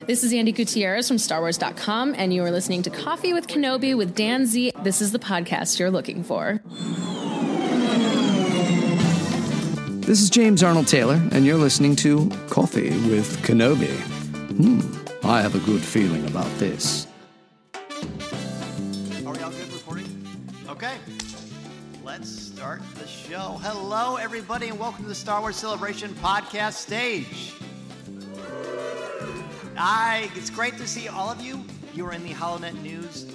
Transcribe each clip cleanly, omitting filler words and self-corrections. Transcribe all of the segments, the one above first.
This is Andy Gutierrez from StarWars.com, and you are listening to Coffee with Kenobi with Dan Z. This is the podcast you're looking for. This is James Arnold Taylor, and you're listening to Coffee with Kenobi. I have a good feeling about this. Are we all good recording? Okay. Let's start the show. Hello, everybody, and welcome to the Star Wars Celebration podcast stage. It's great to see all of you. You are in the Holonet News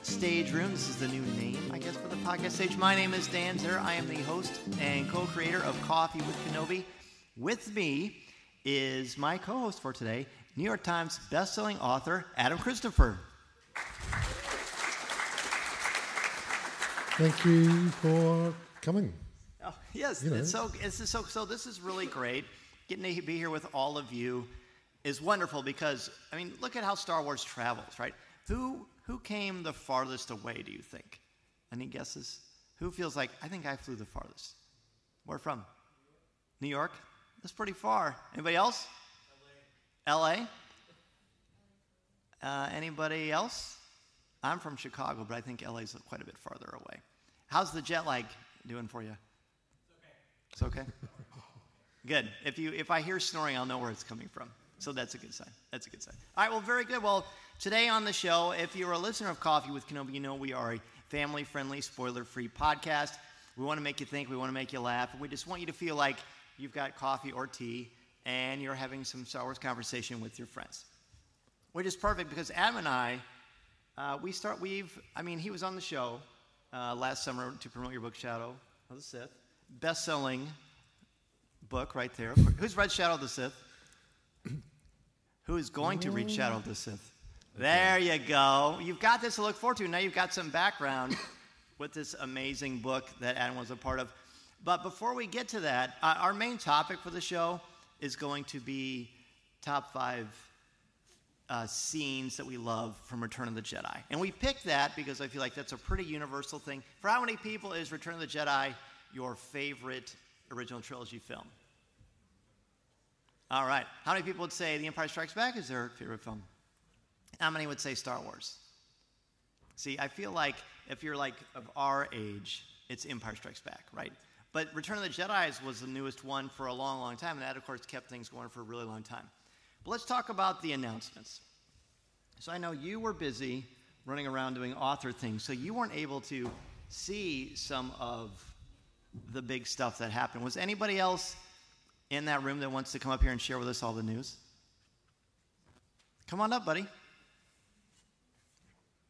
stage room. This is the new name, I guess, for the podcast stage. My name is Dan Zer. I am the host and co-creator of Coffee with Kenobi. With me is my co-host for today, New York Times bestselling author Adam Christopher. Thank you for coming. Oh, yes, so this is really great. Getting to be here with all of you is wonderful because, I mean, look at how Star Wars travels, right? Who came the farthest away, do you think? Any guesses? Who feels like, I think I flew the farthest? Where from? New York? That's pretty far. Anybody else? LA? Anybody else? I'm from Chicago, but I think LA's quite a bit farther away. How's the jet lag doing for you? It's okay? Good. If I hear snoring, I'll know where it's coming from. So that's a good sign. That's a good sign. All right, well, very good. Well, today on the show, if you're a listener of Coffee with Kenobi, you know we are a family-friendly, spoiler-free podcast. We want to make you think. We want to make you laugh. And we just want you to feel like you've got coffee or tea and you're having some Star Wars conversation with your friends. Which is perfect because Adam and I, he was on the show last summer to promote your book, Shadow of the Sith. Best-selling book right there. Who's read Shadow of the Sith? Who is going to read Shadow of the Sith? There you go. You've got this to look forward to. Now you've got some background with this amazing book that Adam was a part of. But before we get to that, our main topic for the show is going to be top 5 scenes that we love from Return of the Jedi. And we picked that because I feel like that's a pretty universal thing. For how many people is Return of the Jedi your favorite original trilogy film? All right. How many people would say The Empire Strikes Back is their favorite film? How many would say Star Wars? See, I feel like if you're like of our age, it's Empire Strikes Back, right? But Return of the Jedi was the newest one for a long, long time, and that, of course, kept things going for a really long time. But let's talk about the announcements. So I know you were busy running around doing author things, so you weren't able to see some of the big stuff that happened. Was anybody else in that room that wants to come up here and share with us all the news? Come on up, buddy.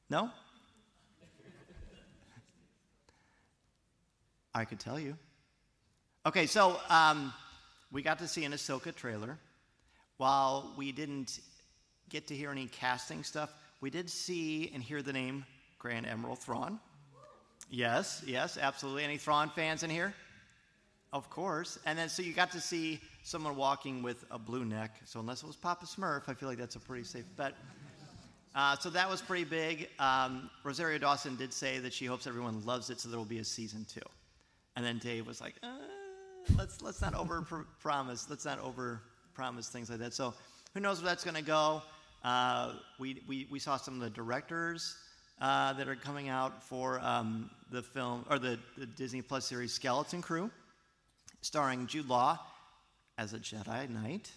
No? I could tell you. Okay, so we got to see an Ahsoka trailer. While we didn't get to hear any casting stuff, we did see and hear the name Grand Admiral Thrawn. Yes, absolutely. Any Thrawn fans in here? Of course. And then so you got to see someone walking with a blue neck. So unless it was Papa Smurf, I feel like that's a pretty safe bet. So that was pretty big. Rosario Dawson did say that she hopes everyone loves it, so there will be a season 2. And then Dave was like, let's not over-promise. Let's not over-promise things like that. So who knows where that's going to go. We saw some of the directors that are coming out for the film, or the Disney Plus series Skeleton Crew, starring Jude Law as a Jedi Knight,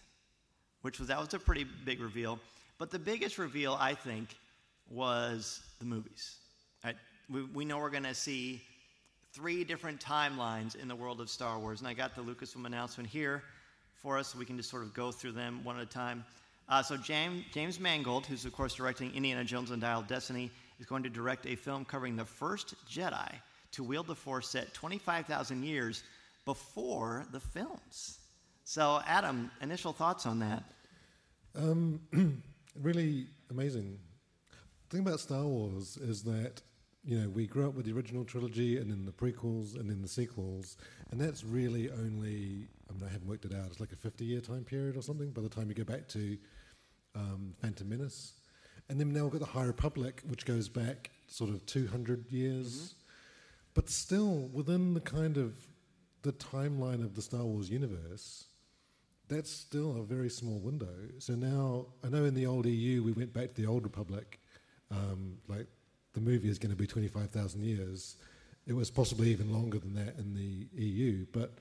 that was a pretty big reveal. But the biggest reveal, I think, was the movies. Right? We know we're going to see 3 different timelines in the world of Star Wars, and I got the Lucasfilm announcement here for us, so we can just sort of go through them one at a time. So James Mangold, who's of course directing Indiana Jones and Dial of Destiny, is going to direct a film covering the first Jedi to wield the Force set 25,000 years before the films. So, Adam, initial thoughts on that? Really amazing. The thing about Star Wars is that, we grew up with the original trilogy and then the prequels and then the sequels, and that's really only, I haven't worked it out, it's like a 50-year time period or something by the time you go back to Phantom Menace. And then now we've got the High Republic, which goes back sort of 200 years. Mm-hmm. But still, within the kind of the timeline of the Star Wars universe, that's still a very small window. So now, I know in the old EU, we went back to the old Republic, like the movie is going to be 25,000 years. It was possibly even longer than that in the EU, but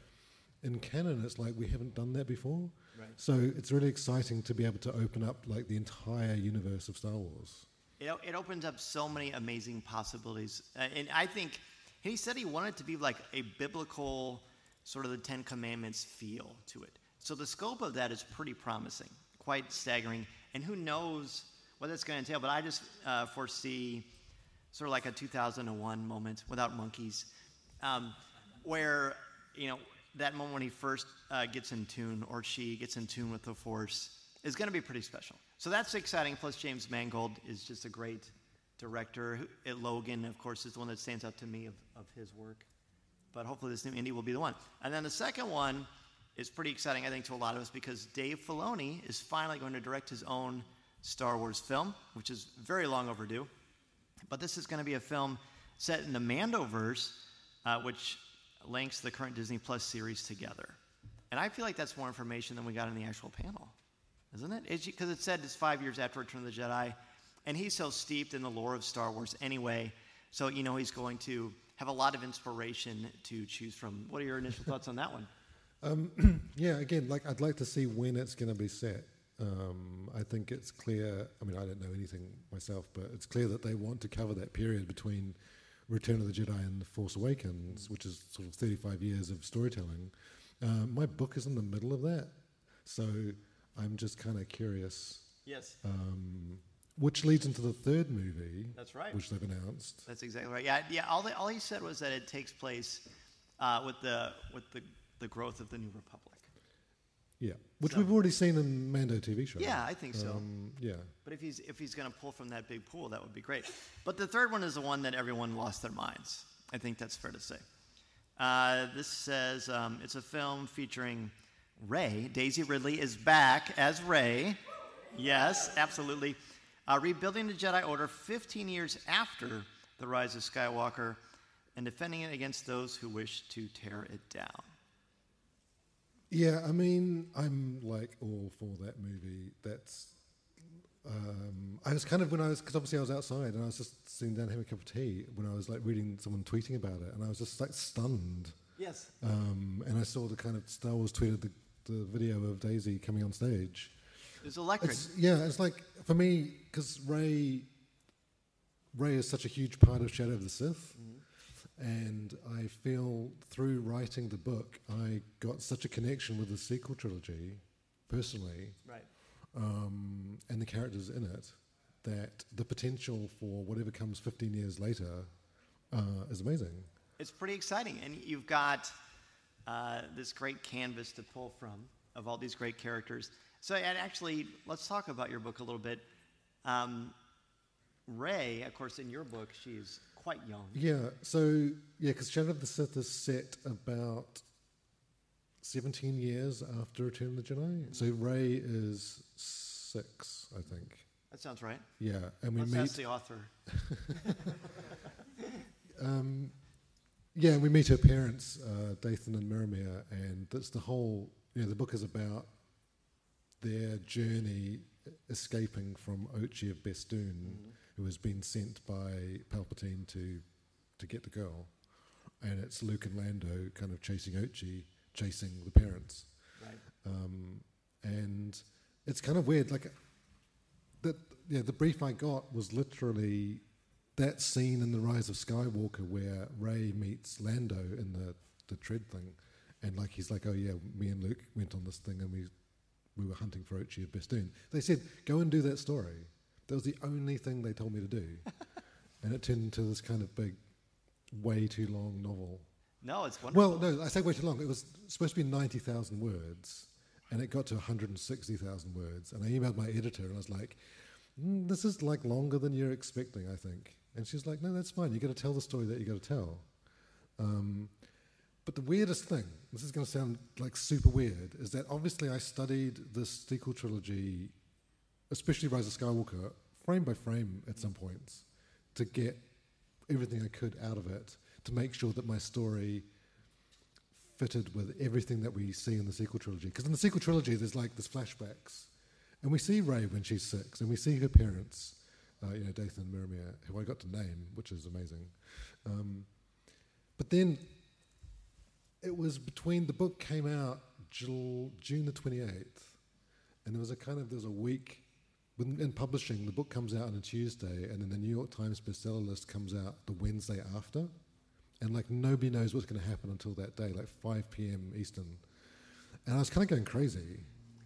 in canon, it's like we haven't done that before. Right. So it's really exciting to be able to open up like the entire universe of Star Wars. It opens up so many amazing possibilities. And I think he said he wanted to be like a biblical, sort of the Ten Commandments feel to it. So the scope of that is pretty promising, quite staggering. And who knows what that's going to entail. But I just foresee sort of like a 2001 moment without monkeys, where, that moment when he first gets in tune, or she gets in tune with the Force, is going to be pretty special. So that's exciting. Plus, James Mangold is just a great director. Logan, of course, is the one that stands out to me of his work. But hopefully this new indie will be the one. And then the second one is pretty exciting, I think, to a lot of us, because Dave Filoni is finally going to direct his own Star Wars film, which is very long overdue. But this is going to be a film set in the Mandoverse, which links the current Disney Plus series together. And I feel like that's more information than we got in the actual panel, isn't it? Because it said it's 5 years after Return of the Jedi, and he's so steeped in the lore of Star Wars anyway, so he's going to have a lot of inspiration to choose from. What are your initial thoughts on that one? Yeah, again, I'd like to see when it's going to be set. I think it's clear, I don't know anything myself, but it's clear that they want to cover that period between Return of the Jedi and The Force Awakens, which is sort of 35 years of storytelling. My book is in the middle of that, so I'm just kind of curious. Yes. Which leads into the third movie. That's right. Which they've announced. That's exactly right. Yeah. All he said was that it takes place with the growth of the New Republic. Yeah, which we've already seen in Mando TV show. Yeah, I think so. Yeah. But if he's going to pull from that big pool, that would be great. But the third one is the one that everyone lost their minds. I think that's fair to say. This says it's a film featuring Rey. Daisy Ridley is back as Rey. Yes, absolutely. Rebuilding the Jedi Order 15 years after the rise of Skywalker and defending it against those who wish to tear it down. Yeah, I'm all for that movie. That's, I was kind of, because obviously I was outside and I was just sitting down having a cup of tea when I was reading someone tweeting about it, and I was just stunned. Yes. And I saw the kind of Star Wars tweeted the video of Daisy coming on stage. It's electric. It's for me, because Rey is such a huge part of Shadow of the Sith. Mm-hmm. And I feel through writing the book, I got such a connection with the sequel trilogy, personally, right, and the characters in it, that the potential for whatever comes 15 years later is amazing. It's pretty exciting, and you've got this great canvas to pull from of all these great characters. So, and actually, let's talk about your book a little bit. Rey, of course, in your book, she's quite young. Yeah, because Shadow of the Sith is set about 17 years after Return of the Jedi. Mm-hmm. So Rey is 6, I think. That sounds right. Yeah, and Let's ask the author. And we meet her parents, Dathan and Miramir, and that's the whole. The book is about their journey escaping from Ochi of Bestoon, mm-hmm. who has been sent by Palpatine to get the girl, and it's Luke and Lando kind of chasing Ochi, chasing the parents, right? And it's kind of weird, the brief I got was literally that scene in The Rise of Skywalker where Rey meets Lando in the tread thing, and he's like, oh yeah, me and Luke went on this thing and we were hunting for Ochi of Bestoon. They said, go and do that story. That was the only thing they told me to do. And it turned into this kind of big, way too long novel. No, it's wonderful. Well, no, I say way too long. It was supposed to be 90,000 words, and it got to 160,000 words. And I emailed my editor, and I was like, this is longer than you're expecting, I think. And she's like, no, that's fine. You've got to tell the story that you've got to tell. But the weirdest thing, this is going to sound super weird, is that obviously I studied this sequel trilogy, especially Rise of Skywalker, frame by frame at some points, to get everything I could out of it, to make sure that my story fitted with everything that we see in the sequel trilogy. Because in the sequel trilogy, there's flashbacks. And we see Rey when she's 6, and we see her parents, Dathan and Miramir, who I got to name, which is amazing. But then it was between, the book came out June the 28th, and there was a week in publishing. The book comes out on a Tuesday, and then the New York Times bestseller list comes out the Wednesday after, and nobody knows what's going to happen until that day, 5 p.m. Eastern. And I was kind of going crazy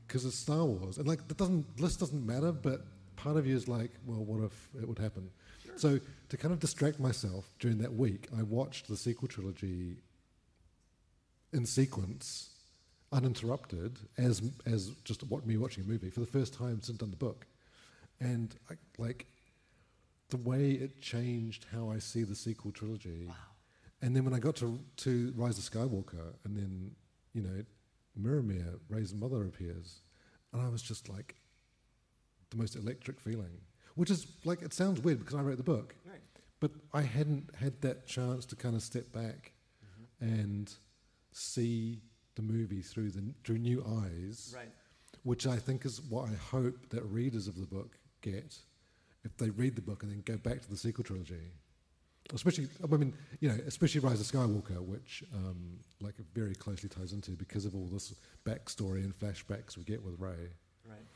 because it's Star Wars, and the list doesn't matter, but part of you is well, what if it would happen? Sure. So to kind of distract myself during that week, I watched the sequel trilogy in sequence, uninterrupted, as just me watching a movie for the first time since I've done the book. And the way it changed how I see the sequel trilogy. Wow. And then when I got to Rise of Skywalker, and then, Miramir, Rey's mother, appears, and I was just the most electric feeling, which is it sounds weird because I wrote the book, right. But I hadn't had that chance to kind of step back and see the movie through new eyes, right. Which I think is what I hope that readers of the book get if they read the book and then go back to the sequel trilogy. Especially Rise of Skywalker, which it very closely ties into because of all this backstory and flashbacks we get with Rey. Right.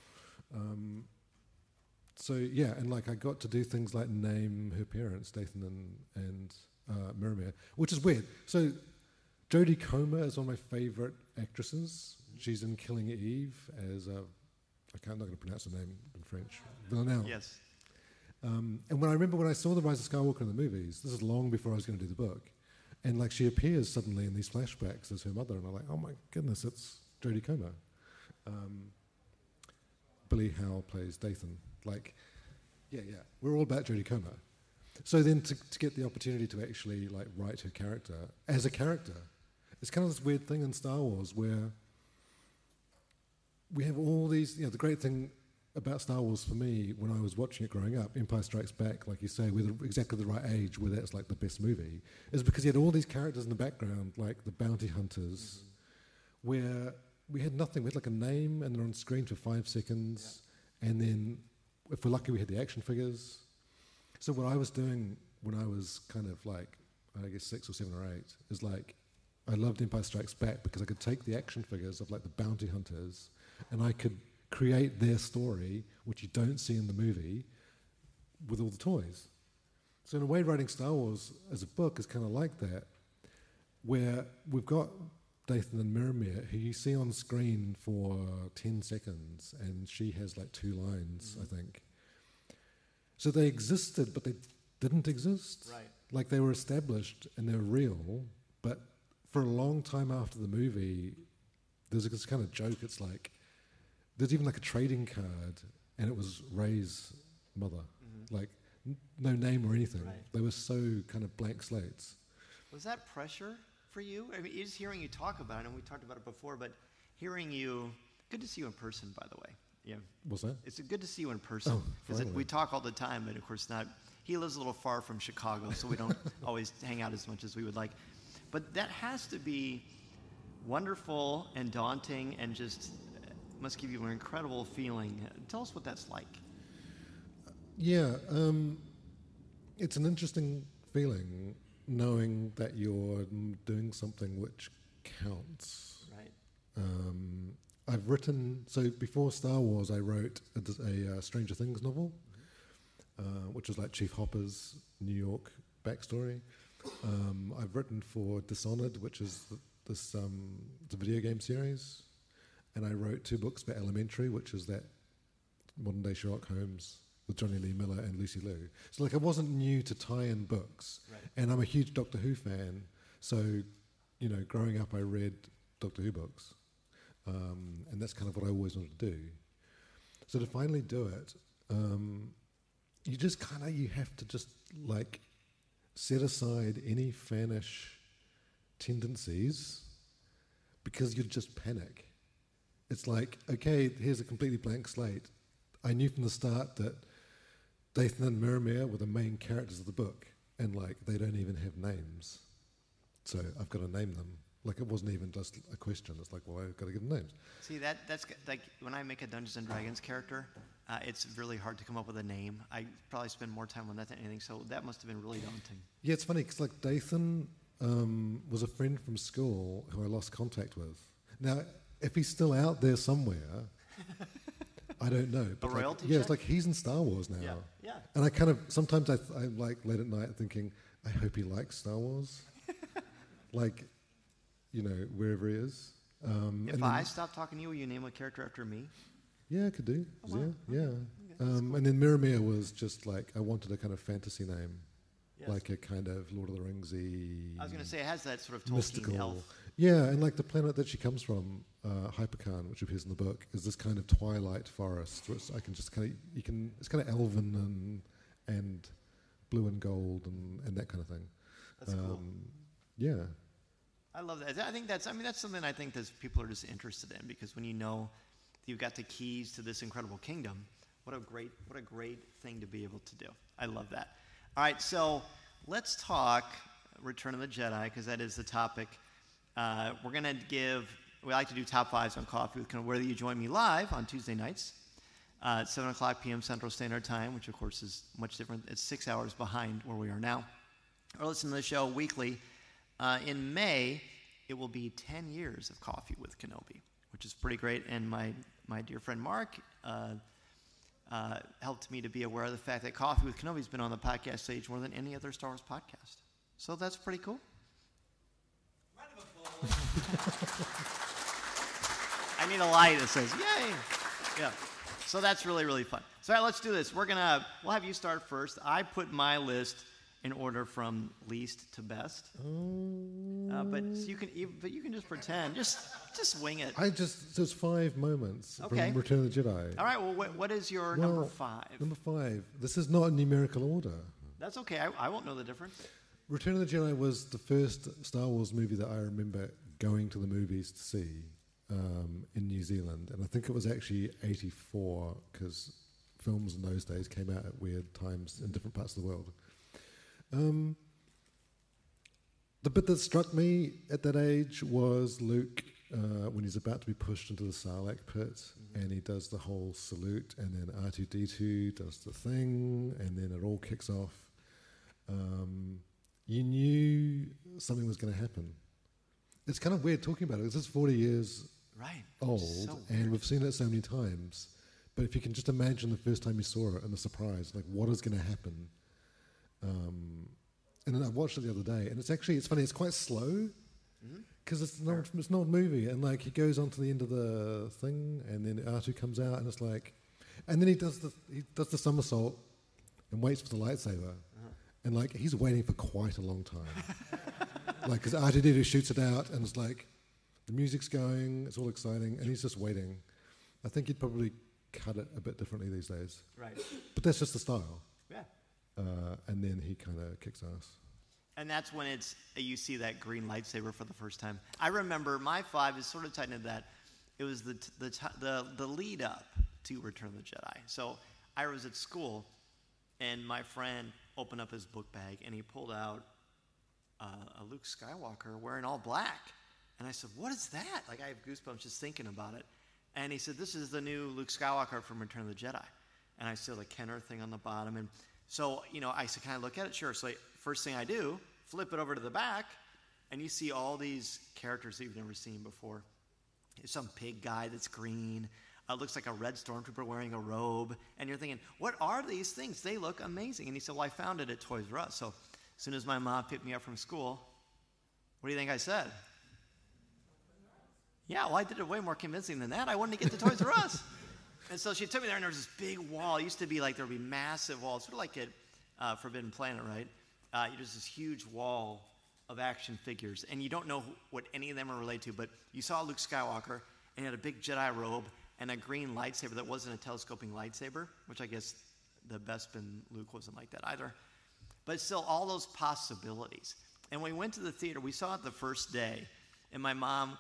So yeah, and I got to do things like name her parents, Dathan and Miramir, which is weird. So Jodie Comer is one of my favourite actresses. She's in Killing Eve as I'm not going to pronounce her name in French. Villanelle. Yes. And when I saw The Rise of Skywalker in the movies, this is long before I was going to do the book, and she appears suddenly in these flashbacks as her mother, and I'm oh my goodness, it's Jodie Comer. Billy Howell plays Dathan. We're all about Jodie Comer. So then to get the opportunity to actually write her character as a character, it's kind of this weird thing in Star Wars where we have all these, the great thing about Star Wars for me when I was watching it growing up, Empire Strikes Back, like you say, with exactly the right age where that's the best movie, is because you had all these characters in the background, like the bounty hunters, where we had nothing. We had a name and they're on screen for 5 seconds, and then if we're lucky we had the action figures. So what I was doing when I was kind of I guess 6 or 7 or 8 is I loved Empire Strikes Back because I could take the action figures of the bounty hunters and I could create their story, which you don't see in the movie, with all the toys. So in a way, writing Star Wars as a book is kind of like that, where we've got Dathan and Miramir, who you see on screen for 10 seconds, and she has 2 lines, I think. So they existed, but they didn't exist. Right. They were established and they were real, but for a long time after the movie, there's this kind of joke. It's there's even a trading card, and it was Rey's mother. No name or anything. Right. They were so kind of blank slates. Was that pressure for you? I mean, just hearing you talk about it, and we talked about it before, but hearing you, good to see you in person, by the way. Yeah. What's that? It's good to see you in person. Because we talk all the time, but of course not. He lives a little far from Chicago, so we don't always hang out as much as we would like. But that has to be wonderful and daunting and just must give you an incredible feeling. Tell us what that's like. Yeah, it's an interesting feeling knowing that you're doing something which counts. Right. I've written, so before Star Wars, I wrote a Stranger Things novel, which was Chief Hopper's New York backstory. I've written for Dishonored, which is it's a video game series. And I wrote 2 books about Elementary, which is that modern-day Sherlock Holmes with Johnny Lee Miller and Lucy Liu. So I wasn't new to tie-in books. Right. And I'm a huge Doctor Who fan. So, growing up I read Doctor Who books. And that's kind of what I always wanted to do. So to finally do it, you just you have to just set aside any fanish tendencies because you'd just panic. It's okay, here's a completely blank slate. I knew from the start that Dathan and Miramir were the main characters of the book, and they don't even have names. So I've got to name them. Like, it wasn't even just a question. It's like, well, I've got to give them names. See, that's like when I make a Dungeons & Dragons character, it's really hard to come up with a name. I probably spend more time on that than anything, so that must have been really daunting. Yeah, it's funny, because like Dathan was a friend from school who I lost contact with. Now, if he's still out there somewhere, I don't know. But a royalty yeah, check? it's like he's in Star Wars now. Yeah, yeah. And I kind of, sometimes I like late at night thinking, I hope he likes Star Wars. Like, you know, wherever he is. If I stop talking to you, will you name a character after me? Yeah, I could do. Oh, wow. Yeah. Okay, And then Miramir was just like, I wanted a kind of fantasy name. Yes. Like a kind of Lord of the Ringsy. I was going to say, it has that sort of Tolkien mystical elf. Yeah, and like the planet that she comes from, Hypercarn, which appears in the book, is this kind of twilight forest, which I can just kind of, it's kind of elven and blue and gold and that kind of thing. That's cool. Yeah. I love that. I think that's something I think that people are just interested in, because when you know you've got the keys to this incredible kingdom, what a great thing to be able to do. I love that. All right, so let's talk Return of the Jedi, because that is the topic. We're going to we like to do top fives on Coffee with Kenobi, whether you join me live on Tuesday nights at 7 o'clock p.m. Central Standard Time, which of course is much different. It's 6 hours behind where we are now. Or listen to the show weekly. In May, it will be 10 years of Coffee with Kenobi, which is pretty great. And my dear friend Mark helped me to be aware of the fact that Coffee with Kenobi has been on the podcast stage more than any other Star Wars podcast. So that's pretty cool. I need a light that says, yay! Yeah. So that's really, really fun. So all right, let's do this. We'll have you start first. I put my list in order from least to best. But you can just pretend. Just wing it. There's 5 moments Okay. from Return of the Jedi. All right, well, what is your number 5? Number 5. This is not a numerical order. That's okay. I won't know the difference. Return of the Jedi was the first Star Wars movie that I remember going to the movies to see in New Zealand. And I think it was actually 84, because films in those days came out at weird times in different parts of the world. The bit that struck me at that age was Luke when he's about to be pushed into the Sarlacc pit, and he does the whole salute, and then R2-D2 does the thing, and then it all kicks off. You knew something was going to happen. It's kind of weird talking about it. This is 40 years old, so and we've seen it so many times. But if you can just imagine the first time you saw it and the surprise, like what is going to happen. And then I watched it the other day, and it's funny. It's quite slow because it's not a movie, and like he goes on to the end of the thing, and then R2 comes out, and it's like, and then he does the somersault and waits for the lightsaber, and like he's waiting for quite a long time, like because R2-D2 shoots it out, and it's like the music's going, it's all exciting, and he's just waiting. I think he'd probably cut it a bit differently these days, right? But that's just the style. Yeah. And then he kind of kicks ass. And that's when you see that green lightsaber for the first time. I remember my 5 is sort of tied into that. It was the lead up to Return of the Jedi. So I was at school, and my friend opened up his book bag, and he pulled out a Luke Skywalker wearing all black. And I said, "What is that?" Like I have goosebumps just thinking about it. And he said, "This is the new Luke Skywalker from Return of the Jedi." And I saw the Kenner thing on the bottom, and so, I said, "Can I look at it?" Sure. So first thing I do, flip it over to the back, and you see all these characters that you've never seen before. There's some pig guy that's green. Looks like a red stormtrooper wearing a robe. And you're thinking, what are these things? They look amazing. And he said, "Well, I found it at Toys R Us." So as soon as my mom picked me up from school, what do you think I said? Yeah, well, I did it way more convincing than that. I wanted to get to Toys R Us. And so she took me there, and there was this big wall. It used to be like there would be massive walls, sort of like at Forbidden Planet, right? There's this huge wall of action figures, and you don't know what any of them are related to, but you saw Luke Skywalker, and he had a big Jedi robe and a green lightsaber that wasn't a telescoping lightsaber, which I guess the Bespin Luke wasn't like that either. But still, all those possibilities. And when we went to the theater, we saw it the first day, and my mom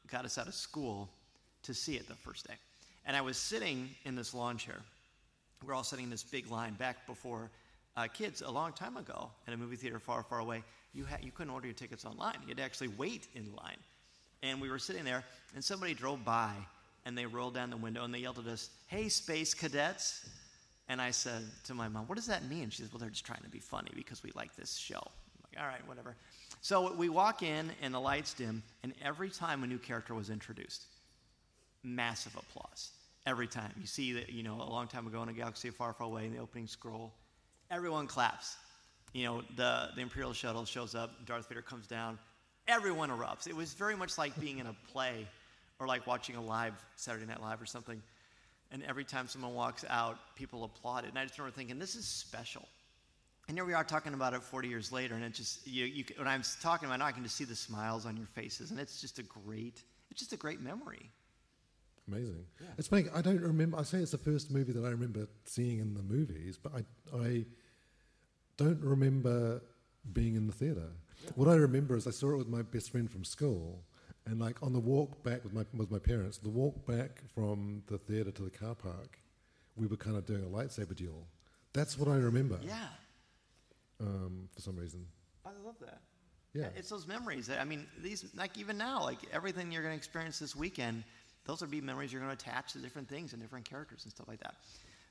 got us out of school to see it the first day. And I was sitting in this lawn chair. We're all sitting in this big line back before kids a long time ago at a movie theater far, far away. You couldn't order your tickets online. You had to actually wait in line. And we were sitting there, and somebody drove by, and they rolled down the window, and they yelled at us, "Hey, space cadets." And I said to my mom, "What does that mean?" She says, "Well, they're just trying to be funny because we like this show." I'm like, "All right, whatever." So we walk in, and the lights dim, and every time a new character was introduced, massive applause. Every time. You see that, a long time ago in a galaxy far, far away, in the opening scroll, everyone claps. The Imperial shuttle shows up, Darth Vader comes down, everyone erupts. It was very much like being in a play or like watching a live Saturday Night Live or something. And every time someone walks out, people applaud it. And I just remember thinking, this is special. And here we are talking about it 40 years later, and it just, when I'm talking about it now, I can just see the smiles on your faces, and it's just a great memory. Amazing. Yeah. It's funny, I don't remember, I say it's the first movie that I remember seeing in the movies, but I don't remember being in the theatre. Yeah. What I remember is I saw it with my best friend from school, and like on the walk back with my parents, the walk back from the theatre to the car park, we were kind of doing a lightsaber duel. That's what I remember. Yeah. For some reason. I love that. Yeah. It's those memories. These, like even now, like everything you're going to experience this weekend, those will be memories you're going to attach to different things and different characters and stuff like that.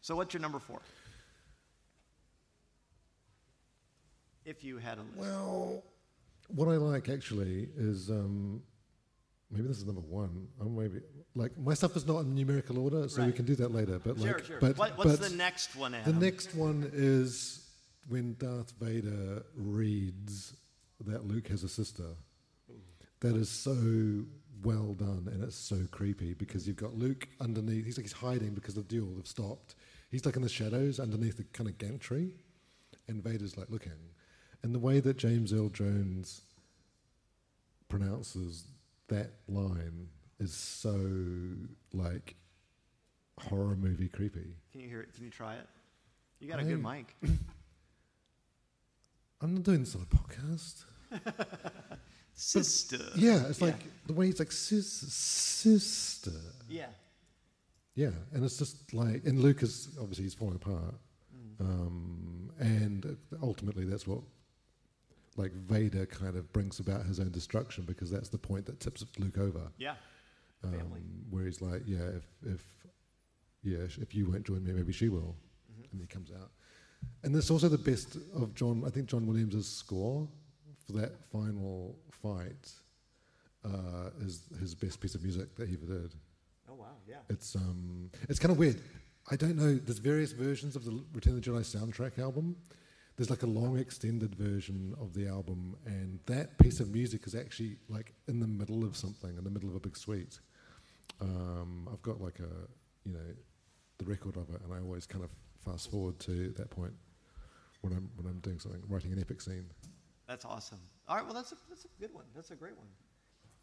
So what's your number 4? If you had a list. Well, what I like actually is, maybe this is number 1. My stuff is not in numerical order, so we can do that later. But sure. What's the next one, Adam? The next one is when Darth Vader reads that Luke has a sister. That is so well done, and it's so creepy because you've got Luke underneath. He's hiding because the duel have stopped. He's like in the shadows underneath the kind of gantry, and Vader's like looking. And the way that James Earl Jones pronounces that line is so like horror movie creepy. Can you hear it? Can you try it? You got a good mic. I'm not doing this on a podcast. Sister. But, yeah, it's like the way he's like sister. Yeah. Yeah, and it's just like, and Luke is obviously he's falling apart, and ultimately that's what like Vader kind of brings about his own destruction because that's the point that tips Luke over. Yeah. Family. Where he's like, if you won't join me, maybe she will, and he comes out. And there's also the best of John. I think John Williams' score for that final fight is his best piece of music that he ever did. Oh wow, yeah. It's kind of weird. I don't know. There's various versions of the Return of the Jedi soundtrack album. There's like a long extended version of the album, and that piece of music is actually like in the middle of something, in the middle of a big suite. I've got like the record of it, and I always kind of fast forward to that point when I'm doing something, writing an epic scene. That's awesome. All right, well that's a good one. That's a great one.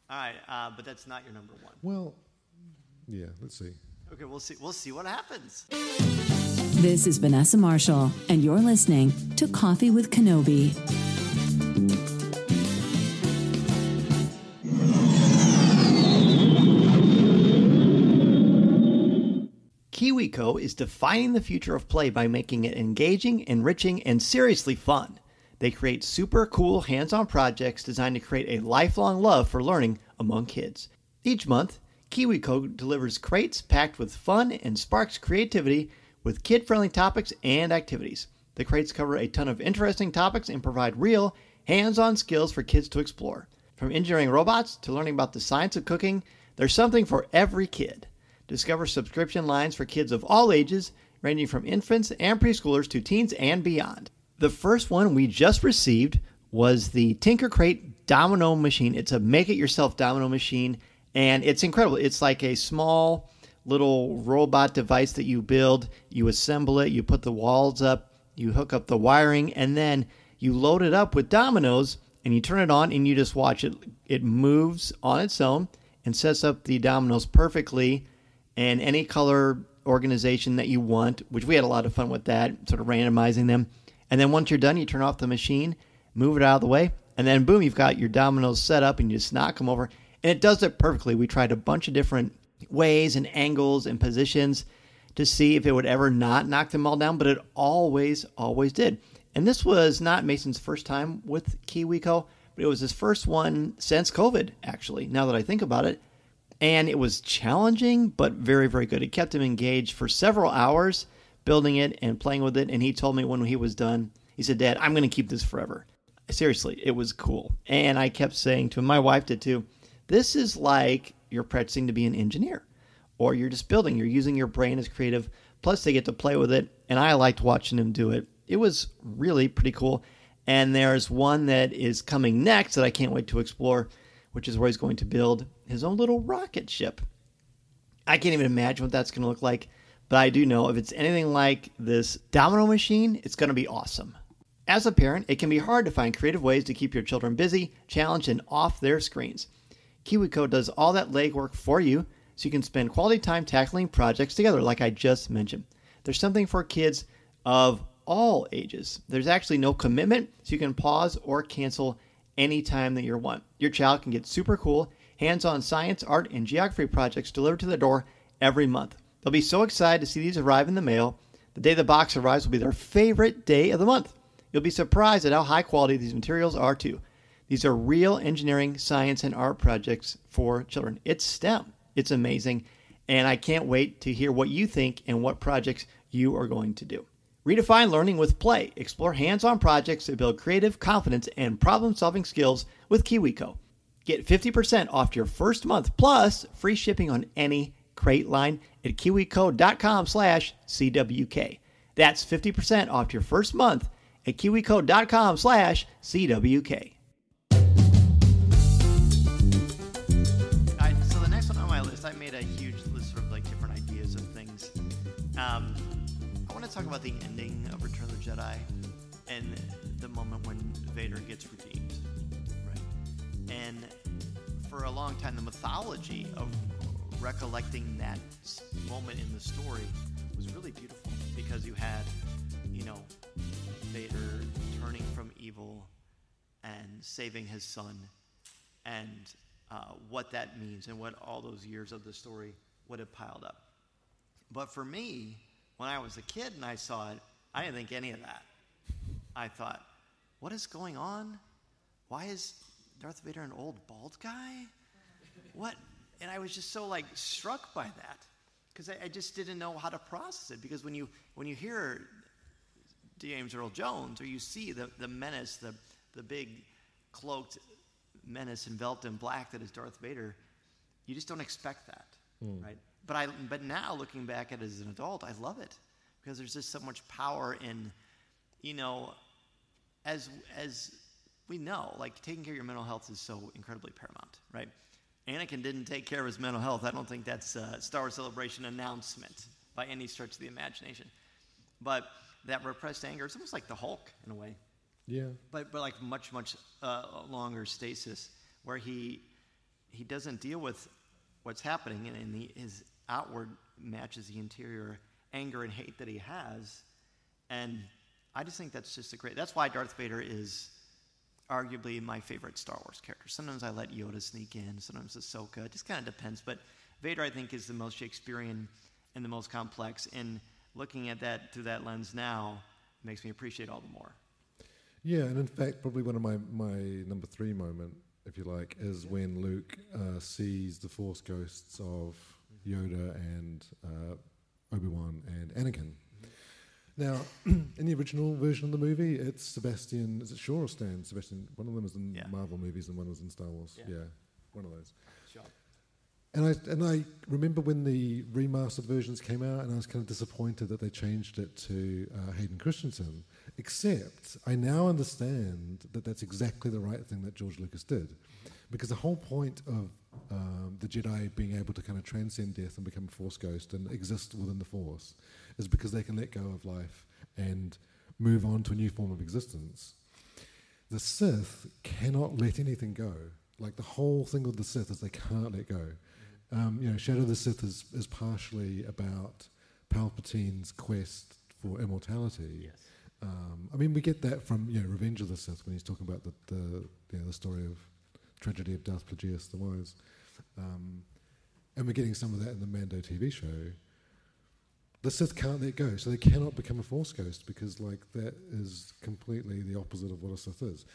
All right, but that's not your number 1. Well, yeah, let's see. Okay, we'll see what happens. This is Vanessa Marshall, and you're listening to Coffee with Kenobi. KiwiCo is defining the future of play by making it engaging, enriching, and seriously fun. They create super cool hands-on projects designed to create a lifelong love for learning among kids. Each month, KiwiCo delivers crates packed with fun and sparks creativity with kid-friendly topics and activities. The crates cover a ton of interesting topics and provide real, hands-on skills for kids to explore. From engineering robots to learning about the science of cooking, there's something for every kid. Discover subscription lines for kids of all ages, ranging from infants and preschoolers to teens and beyond. The first one we just received was the Tinker Crate Domino Machine. It's a make-it-yourself domino machine, and it's incredible. It's like a small little robot device that you build. You assemble it, you put the walls up, you hook up the wiring, and then you load it up with dominoes, and you turn it on, and you just watch it. It moves on its own and sets up the dominoes perfectly, and any color organization that you want, which we had a lot of fun with that, sort of randomizing them. And then once you're done, you turn off the machine, move it out of the way, and then boom, you've got your dominoes set up, and you just knock them over. And it does it perfectly. We tried a bunch of different ways and angles and positions to see if it would ever not knock them all down, but it always did. And this was not Mason's first time with KiwiCo, but but it was his first one since COVID, actually, now that I think about it. And it was challenging, but very, very good. It kept him engaged for several hours, building it and playing with it. And he told me when he was done, he said, Dad, I'm going to keep this forever. Seriously, it was cool. And I kept saying to him, my wife did too, this is like you're practicing to be an engineer, or you're just building. You're using your brain as creative. Plus, they get to play with it. And I liked watching him do it. It was really pretty cool. And there's one that is coming next that I can't wait to explore, which is where he's going to build his own little rocket ship. I can't even imagine what that's going to look like, but I do know if it's anything like this domino machine, it's going to be awesome. As a parent, it can be hard to find creative ways to keep your children busy, challenged, and off their screens. KiwiCo does all that legwork for you, so you can spend quality time tackling projects together, like I just mentioned. There's something for kids of all ages. There's actually no commitment, so you can pause or cancel anytime that you want. Your child can get super cool, hands-on science, art, and geography projects delivered to their door every month. They'll be so excited to see these arrive in the mail. The day the box arrives will be their favorite day of the month. You'll be surprised at how high quality these materials are too. These are real engineering, science, and art projects for children. It's STEM. It's amazing, and I can't wait to hear what you think and what projects you are going to do. Redefine learning with play. Explore hands-on projects that build creative, confidence, and problem-solving skills with KiwiCo. Get 50% off your first month plus free shipping on any crate line at kiwico.com/CWK. That's 50% off your first month at kiwico.com/CWK. So the next one on my list, I made a huge list of like different ideas of things. I want to talk about the ending of Return of the Jedi and the moment when Vader gets redeemed, right? And for a long time, the mythology of recollecting that moment in the story was really beautiful because you had, Vader turning from evil and saving his son, and what that means and what all those years of the story would have piled up. But for me, when I was a kid and I saw it, I didn't think any of that. I thought, what is going on? Why is Darth Vader an old bald guy? What? And I was just so struck by that because I just didn't know how to process it. Because when you hear James Earl Jones, or you see the menace, the big cloaked menace enveloped in black that is Darth Vader, you just don't expect that, right? But now looking back at it as an adult, I love it because there's just so much power in, as we know, taking care of your mental health is so incredibly paramount, right? Anakin didn't take care of his mental health. I don't think that's a Star Wars Celebration announcement by any stretch of the imagination. But that repressed anger, it's almost like the Hulk in a way. Yeah. But much longer stasis, where he doesn't deal with what's happening, and his outward matches the interior anger and hate that he has. And I just think that's just that's why Darth Vader is arguably my favorite Star Wars character. Sometimes I let Yoda sneak in, sometimes Ahsoka. It just kind of depends. But Vader, I think, is the most Shakespearean and the most complex. And looking at that through that lens now makes me appreciate all the more. Yeah, and in fact, probably one of my number 3 moment, if you like, is when Luke sees the Force ghosts of Yoda and Obi-Wan and Anakin. Now, in the original version of the movie, it's Sebastian. Is it Shaw or Stan? Sebastian. One of them was in Marvel movies, and one was in Star Wars. Yeah, one of those. Sure. And I remember when the remastered versions came out, and I was kind of disappointed that they changed it to Hayden Christensen. Except I now understand that that's exactly the right thing that George Lucas did, because the whole point of the Jedi being able to kind of transcend death and become a Force ghost and exist within the Force is because they can let go of life and move on to a new form of existence. The Sith cannot let anything go. The whole thing with the Sith is they can't let go. Shadow of the Sith is partially about Palpatine's quest for immortality. Yes. We get that from Revenge of the Sith when he's talking about the story of tragedy of Darth Plagueis the Wise, and we're getting some of that in the Mando TV show. The Sith can't let go, so they cannot become a Force ghost because that is completely the opposite of what a Sith is.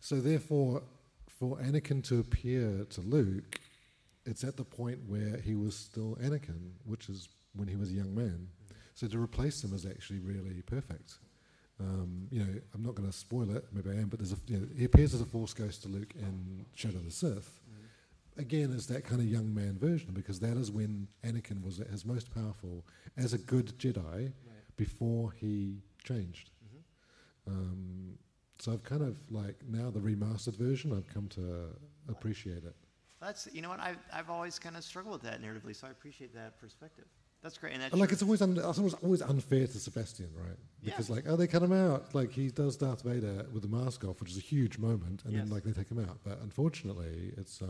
So therefore, for Anakin to appear to Luke, it's at the point where he was still Anakin, which is when he was a young man. So to replace him is actually really perfect. I'm not going to spoil it, maybe I am, but he appears as a Force ghost to Luke in Shadow of the Sith. Again, as that kind of young man version, because that is when Anakin was at his most powerful as a good Jedi before he changed. So I've kind of now the remastered version, I've come to appreciate it. That's, you know what, I've always kind of struggled with that narratively, so I appreciate that perspective. That's great. And that's it's always unfair to Sebastian, right? Because they cut him out. He does Darth Vader with the mask off, which is a huge moment, and then they take him out. But unfortunately, it's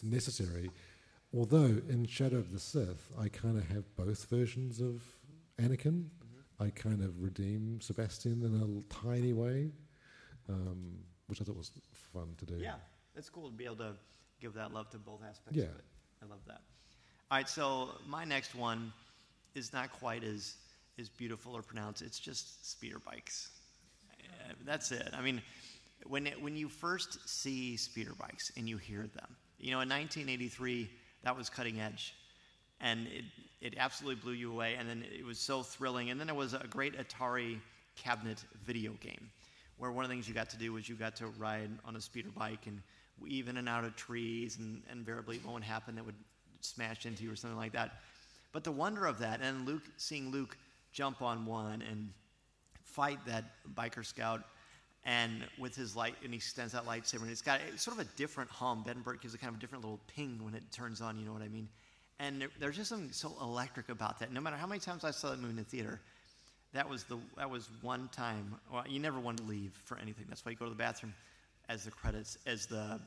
necessary. Although in Shadow of the Sith, I kind of have both versions of Anakin. I kind of redeem Sebastian in a tiny way, which I thought was fun to do. Yeah, it's cool to be able to give that love to both aspects of it. I love that. All right, so my next one is not quite as beautiful or pronounced. It's just speeder bikes. That's it. I mean, when you first see speeder bikes and you hear them, in 1983, that was cutting edge. And it absolutely blew you away. And then it was so thrilling. And then there was a great Atari cabinet video game where one of the things you got to do was you got to ride on a speeder bike and weave in and out of trees, and invariably what would happen, it would smash into you or something like that. But the wonder of that, and seeing Luke jump on one and fight that biker scout, and with his light, and he extends that lightsaber, and it's sort of a different hum. Edinburgh gives a kind of a different little ping when it turns on, you know what I mean? And there's just something so electric about that. No matter how many times I saw that movie in the theater, that was one time. Well, you never want to leave for anything. That's why you go to the bathroom as the credits, as the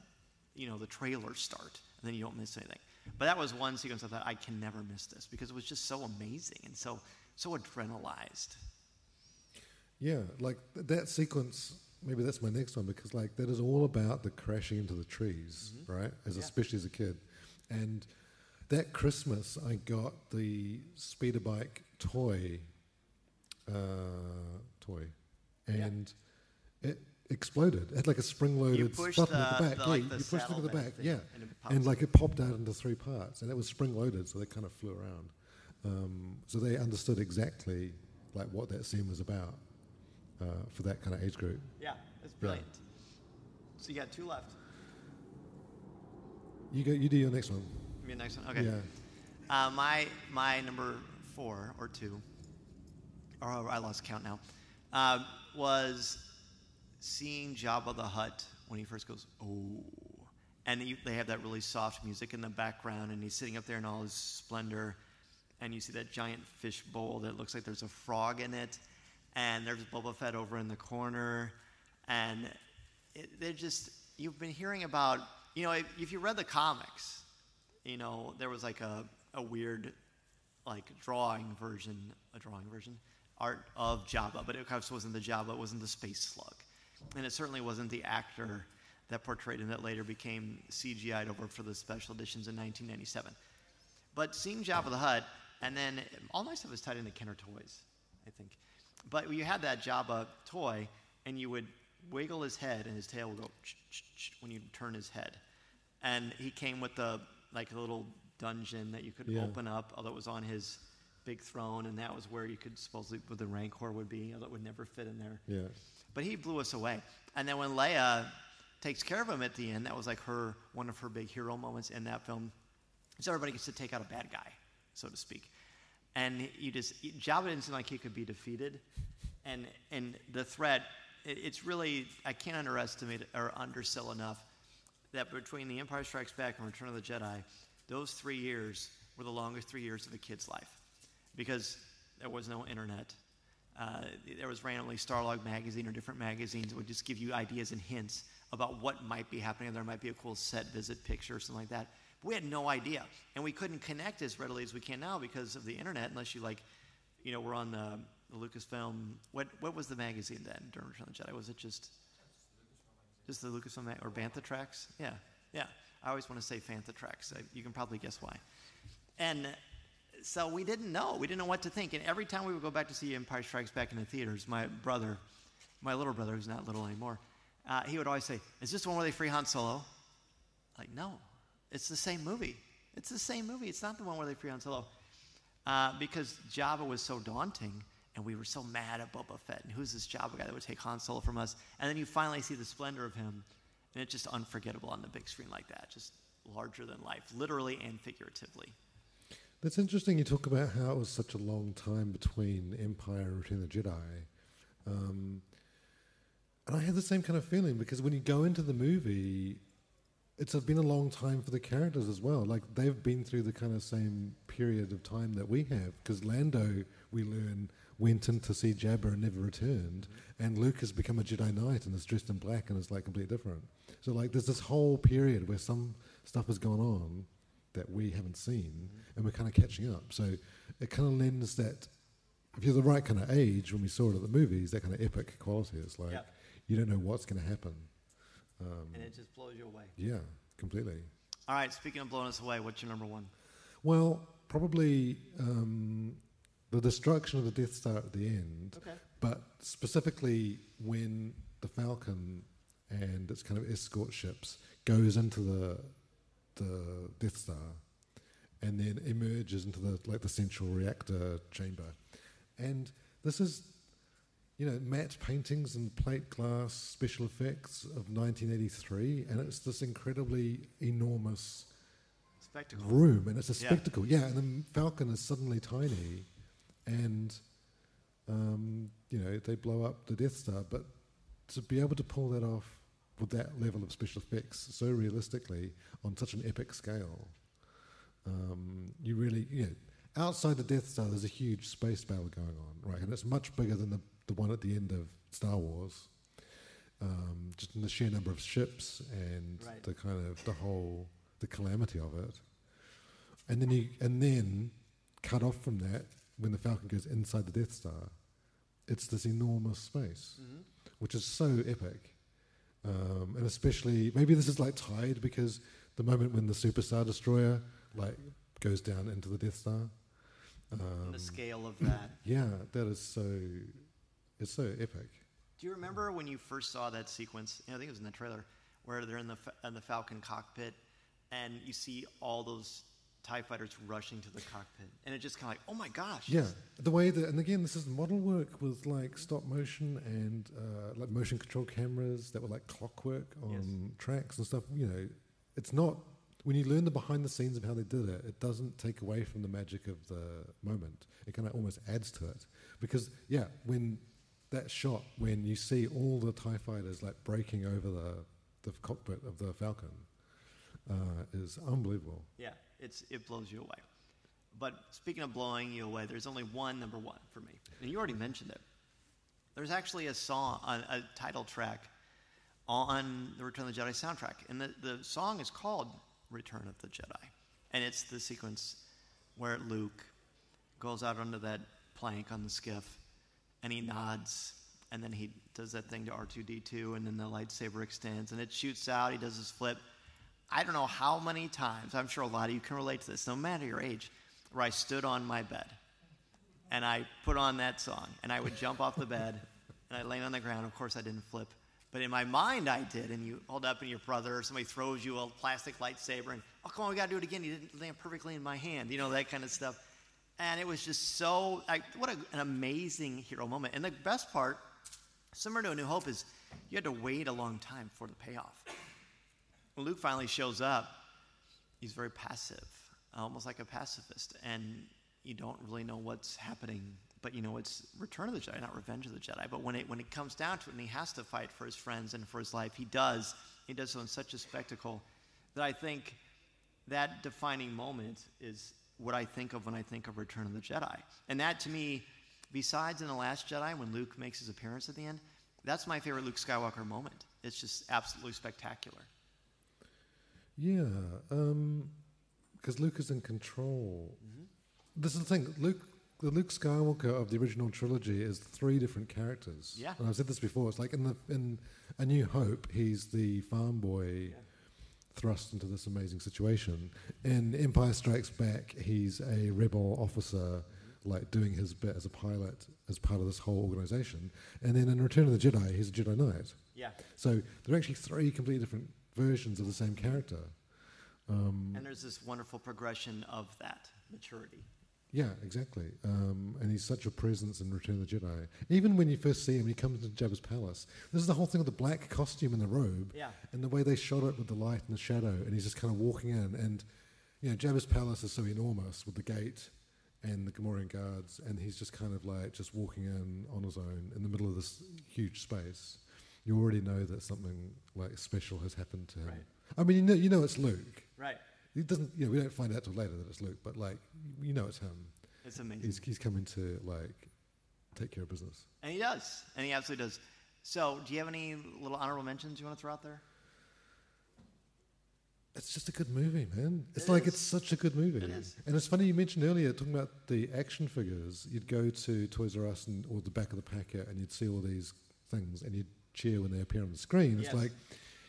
trailers start, and then you don't miss anything. But that was one sequence I thought, I can never miss this, because it was just so amazing and so adrenalized. Yeah, that sequence, maybe that's my next one, because that is all about the crashing into the trees, right? Especially as a kid. And that Christmas, I got the speeder bike toy, and it exploded. It had a spring-loaded button at the back. You pushed it to the back, and it popped out into 3 parts, and it was spring-loaded, so they kind of flew around. So they understood exactly what that scene was about for that kind of age group. Yeah, it's brilliant. So you got 2 left. You do your next one. Your next one, okay. Yeah. My number 4 or 2, or I lost count now, was seeing Jabba the Hutt when he first goes, oh. And they have that really soft music in the background, and he's sitting up there in all his splendor, and you see that giant fish bowl that looks like there's a frog in it, and there's Boba Fett over in the corner, and you've been hearing about, if you read the comics, there was a weird drawing version art of Jabba, but it of course wasn't the Jabba, it wasn't the space slug. And it certainly wasn't the actor that portrayed him that later became CGI'd over for the special editions in 1997. But seeing Jabba the Hutt, and then all my stuff is tied into Kenner Toys, I think. But you had that Jabba toy, and you would wiggle his head, and his tail would go when you turn his head. And he came with a little dungeon that you could open up, although it was on his big throne, and that was where you could supposedly, where the Rancor would be, although it would never fit in there. Yeah. But he blew us away. And then when Leia takes care of him at the end, that was one of her big hero moments in that film. So everybody gets to take out a bad guy, so to speak. And Jabba didn't seem like he could be defeated. And the threat, it's really, I can't underestimate or undersell enough that between The Empire Strikes Back and Return of the Jedi, those 3 years were the longest 3 years of a kid's life, because there was no internet. There was randomly Starlog magazine or different magazines that would just give you ideas and hints about what might be happening. There might be a cool set visit picture or something like that. But we had no idea. And we couldn't connect as readily as we can now because of the internet, unless you we're on the Lucasfilm. What was the magazine then during Return of the Jedi? Was it just the Lucasfilm or Bantha Tracks? Yeah. I always want to say Bantha Tracks. You can probably guess why. And so we didn't know. We didn't know what to think. And every time we would go back to see Empire Strikes Back in the theaters, my little brother, who's not little anymore, he would always say, "Is this the one where they free Han Solo?" Like, no, it's the same movie. It's the same movie. It's not the one where they free Han Solo. Because Jabba was so daunting, and we were so mad at Boba Fett, and who's this Jabba guy that would take Han Solo from us? And then you finally see the splendor of him, and it's just unforgettable on the big screen like that, just larger than life, literally and figuratively. That's interesting. You talk about how it was such a long time between Empire and Return of the Jedi. And I had the same kind of feeling, because when you go into the movie, it's been a long time for the characters as well. Like, they've been through the kind of same period of time that we have, because Lando, we learn, went in to see Jabba and never returned, and Luke has become a Jedi Knight and is dressed in black and is like completely different. So like there's this whole period where some stuff has gone on that we haven't seen, and we're kind of catching up. So it kind of lends that, if you're the right kind of age, when we saw it at the movies, that kind of epic quality. It's like, you don't know what's going to happen. And it just blows you away. Yeah, completely. All right, speaking of blowing us away, what's your number one? Well, probably the destruction of the Death Star at the end, but specifically when the Falcon and its kind of escort ships goes into the Death Star and then emerges into the central reactor chamber. And this is, matte paintings and plate glass special effects of 1983, and it's this incredibly enormous spectacle room, and it's a spectacle. Yeah, and the Falcon is suddenly tiny, and they blow up the Death Star. But to be able to pull that off with that level of special effects so realistically on such an epic scale, you really, outside the Death Star, there's a huge space battle going on, right? And it's much bigger than the one at the end of Star Wars. Just in the sheer number of ships and the kind of the calamity of it. And then cut off from that, when the Falcon goes inside the Death Star, it's this enormous space, which is so epic. And especially, maybe this is like tied, because the moment when the Super Star Destroyer goes down into the Death Star. The scale of that. Yeah, that is it's so epic. Do you remember when you first saw that sequence? I think it was in the trailer, where they're in the Falcon cockpit, and you see all those TIE fighters rushing to the cockpit, and it just kind of like, oh my gosh. Yeah, the way that, and again, this is model work with stop motion and motion control cameras that were like clockwork on tracks and stuff. It's not, when you learn the behind the scenes of how they did it, it doesn't take away from the magic of the moment. It kind of almost adds to it, because when that shot, when you see all the TIE fighters breaking over the cockpit of the Falcon, is unbelievable. Yeah, it blows you away. But speaking of blowing you away, there's only one number one for me, and you already mentioned it. There's actually a song, a title track on the Return of the Jedi soundtrack, and the song is called Return of the Jedi, and it's the sequence where Luke goes out onto that plank on the skiff, and he nods, and then he does that thing to R2-D2, and then the lightsaber extends, and it shoots out. He does his flip. I don't know how many times, I'm sure a lot of you can relate to this, no matter your age, where I stood on my bed, and I put on that song, and I would jump off the bed, and I lay on the ground. Of course, I didn't flip, but in my mind, I did. And you hold up, and your brother or somebody throws you a plastic lightsaber, and, oh, come on, we got to do it again. You didn't land perfectly in my hand, that kind of stuff. And it was just so, what an amazing hero moment. And the best part, similar to A New Hope, is you had to wait a long time for the payoff. When Luke finally shows up, he's very passive, almost like a pacifist. And you don't really know what's happening, but it's Return of the Jedi, not Revenge of the Jedi. But when it comes down to it, and he has to fight for his friends and for his life, he does. He does so in such a spectacle that I think that defining moment is what I think of when I think of Return of the Jedi. And that, to me, besides in The Last Jedi, when Luke makes his appearance at the end, that's my favorite Luke Skywalker moment. It's just absolutely spectacular. Yeah, because Luke is in control. This is the thing, the Luke Skywalker of the original trilogy is 3 different characters. Yeah. And I've said this before, it's like in A New Hope, he's the farm boy thrust into this amazing situation. In Empire Strikes Back, he's a rebel officer like doing his bit as a pilot as part of this whole organization. And then in Return of the Jedi, he's a Jedi Knight. Yeah. So there are actually 3 completely different versions of the same character. And there's this wonderful progression of that maturity. Yeah, exactly. And he's such a presence in Return of the Jedi. Even when you first see him, he comes into Jabba's palace. This is the whole thing with the black costume and the robe, and the way they shot it with the light and the shadow, and he's just kind of walking in. And you know, Jabba's palace is so enormous with the gate and the Gamorrean guards, and he's just kind of like just walking in on his own in the middle of this huge space. You already know that something like special has happened to him. Right. I mean, you know it's Luke. Right. It doesn't. You know, we don't find out till later that it's Luke, but like you know it's him. It's amazing. He's coming to like take care of business. And he does. And he absolutely does. So, do you have any little honorable mentions you want to throw out there? It's just a good movie, man. It's It like is. it's such a good movie. It is. And it's funny you mentioned earlier talking about the action figures. You'd go to Toys R Us or the back of the packet, and you'd see all these things, and you'd cheer when they appear on the screen. It's Yes. like,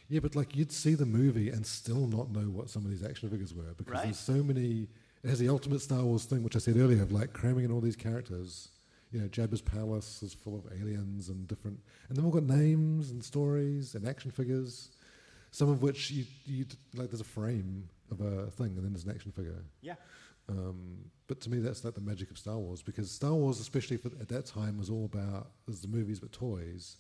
yeah, but like you'd see the movie and still not know what some of these action figures were because Right. there's so many. It has the ultimate Star Wars thing, which I said earlier, of like cramming in all these characters. You know, Jabba's palace is full of aliens and different, and they've all got names and stories and action figures. Some of which you like. There's a frame of a thing, and then there's an action figure. Yeah. But to me, that's like the magic of Star Wars, because Star Wars, especially at that time, was all about the movies but toys.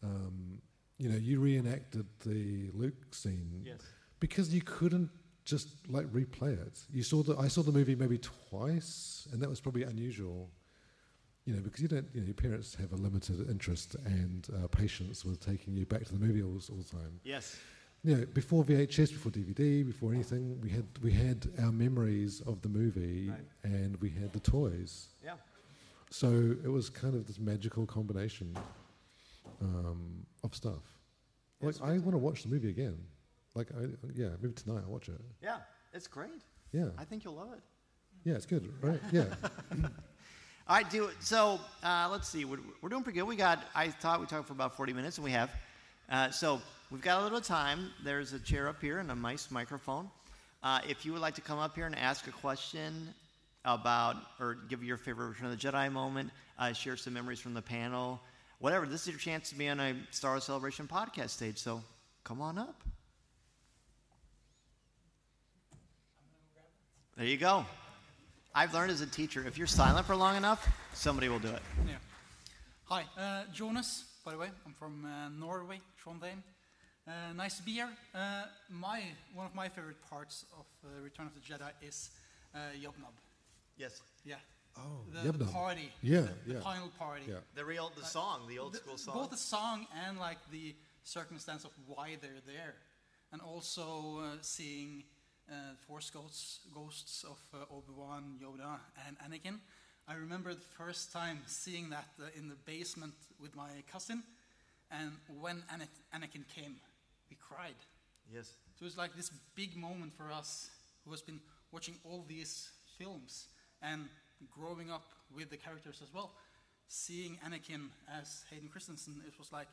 You know, you reenacted the Luke scene Yes. because you couldn't just like replay it. I saw the movie maybe twice, and that was probably unusual. You know, because your parents have a limited interest and patience with taking you back to the movie all the time. Yes. You know, before VHS, before DVD, before anything, we had our memories of the movie, Right. and we had the toys. Yeah. So it was kind of this magical combination of stuff. Like, I want to watch the movie again. Like, maybe tonight I'll watch it. Yeah. It's great. Yeah, I think you'll love it. yeah, it's good, right? Yeah, All right, so let's see. We're doing pretty good. I thought we talked for about 40 minutes, and we have. So we've got a little time. There's a chair up here and a nice microphone. If you would like to come up here and ask a question about, or give your favorite Return of the Jedi moment, share some memories from the panel, whatever, this is your chance to be on a Star Wars Celebration podcast stage. So come on up. There you go. I've learned as a teacher, if you're silent for long enough, somebody will do it. Yeah. Hi, Jonas, by the way. I'm from Norway, Trondheim. Nice to be here. One of my favorite parts of Return of the Jedi is Yobnab. Yes. Yeah. Oh, The Yubnub. party. Yeah, The yeah. final party. Yeah. The song, the old school song. Both the song and like the circumstance of why they're there, and also seeing Force ghosts of Obi-Wan, Yoda, and Anakin. I remember the first time seeing that in the basement with my cousin, and when Anakin came, we cried. Yes. So it was like this big moment for us who has been watching all these films and growing up with the characters as well. Seeing Anakin as Hayden Christensen, it was like